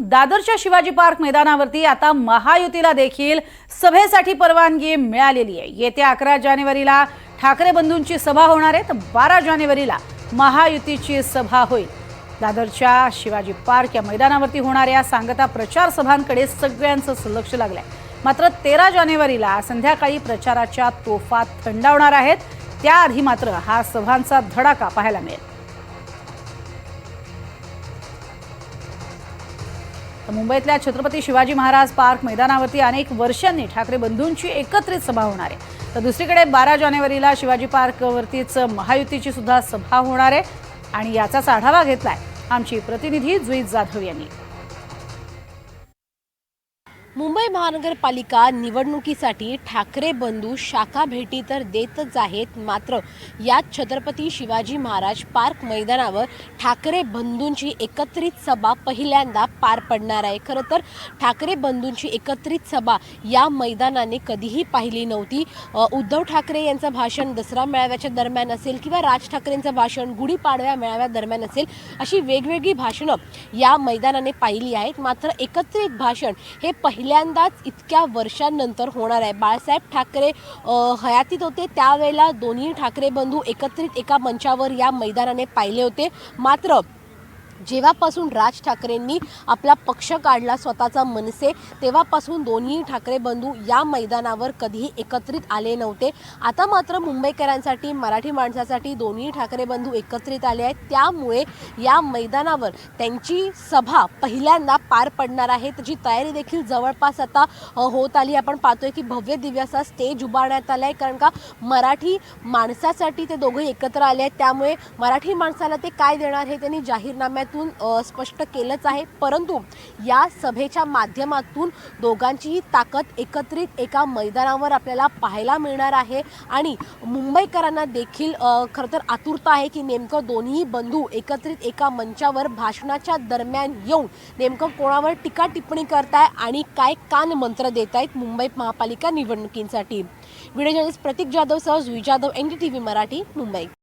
दादरच्या शिवाजी पार्क मैदानावरती आता महायुतीला देखील सभेसाठी परवानगी मिळालेली आहे। येत्या 11 जानेवारीला ठाकरे बंधूंची सभा होणार आहे, तर 12 जानेवारीला महायुतीची सभा होईल। दादरच्या शिवाजी पार्क या मैदानावरती होणाऱ्या सांगता प्रचार सभांकडे सगळ्यांचंच लक्ष लागलंय। मात्र 13 जानेवारीला संध्याकाळी प्रचाराच्या तोफा थंडावणार आहेत। त्याआधी मात्र हा सभांचा धडाका पाहायला मिळेल। मुंबईतल्या छत्रपती शिवाजी महाराज पार्क मैदानावरती अनेक वर्षांनी ठाकरे बंधूंची एकत्रित सभा होणार आहे, तर दुसरीकडे 12 जानेवारीला शिवाजी पार्कवरतीच महायुतीची सुद्धा सभा होणार आहे आणि याचाच आढावा घेतलाय आमची प्रतिनिधी जुई जाधव यांनी। मुंबई महानगरपालिका निवडणुकीसाठी ठाकरे बंधू शाखा भेटी तर देतच आहेत, मात्र यात छत्रपती शिवाजी महाराज पार्क मैदानावर ठाकरे बंधूंची एकत्रित सभा पहिल्यांदा पार पडणार आहे। खरं तर ठाकरे बंधूंची एकत्रित सभा या मैदानाने कधीही पाहिली नव्हती। उद्धव ठाकरे यांचं भाषण दसरा मेळाव्याच्या दरम्यान असेल किंवा राज ठाकरेंचं भाषण गुढीपाडव्या मेळाव्या दरम्यान असेल, अशी वेगवेगळी भाषणं या मैदानाने पाहिली आहेत। मात्र एकत्रित भाषण हे पहिल्यांदाच इतक्या वर्षांनंतर होणार आहे। बाळासाहेब ठाकरे हयातीत होते त्यावेळेला दोन्ही ठाकरे बंधू एकत्रित एका मंचावर या मैदानाने पाहिले होते। मात्र जेव्हापासून राज ठाकरेंनी आपला पक्ष काढला स्वतःचा मनसे, तेव्हापासून दोन्ही ठाकरे बंधू या मैदानावर कधीही एकत्रित आले नव्हते। आता मात्र मुंबईकरांसाठी, मराठी माणसासाठी दोन्ही ठाकरे बंधू एकत्रित आले आहेत, त्यामुळे या मैदानावर त्यांची सभा पहिल्यांदा पार पडणार आहे। त्याची तयारी देखील जवळपास आता होत आली। आपण पाहतोय की भव्य दिव्य असा स्टेज उभारण्यात आला आहे, कारण का मराठी माणसासाठी ते दोघे एकत्र आले आहेत, त्यामुळे मराठी माणसाला ते काय देणार हे त्यांनी जाहीरनाम्यात स्पष्ट केलंच आहे। परंतु या सभेच्या माध्यमातून दोघांचीही ताकद एकत्रित एका मैदानावर आपल्याला पाहायला मिळणार आहे आणि मुंबईकरांना देखील खरं तर आतुरता आहे की नेमकं दोन्ही बंधू एकत्रित एका मंचावर भाषणाच्या दरम्यान येऊन नेमकं कोणावर टीका टिप्पणी करताय आणि काय कान मंत्र देत आहेत मुंबई महापालिका निवडणुकींसाठी। व्हिडिओ जर्नलिस्ट प्रतीक जाधव सह जुई जाधव, NDTV मराठी, मुंबई।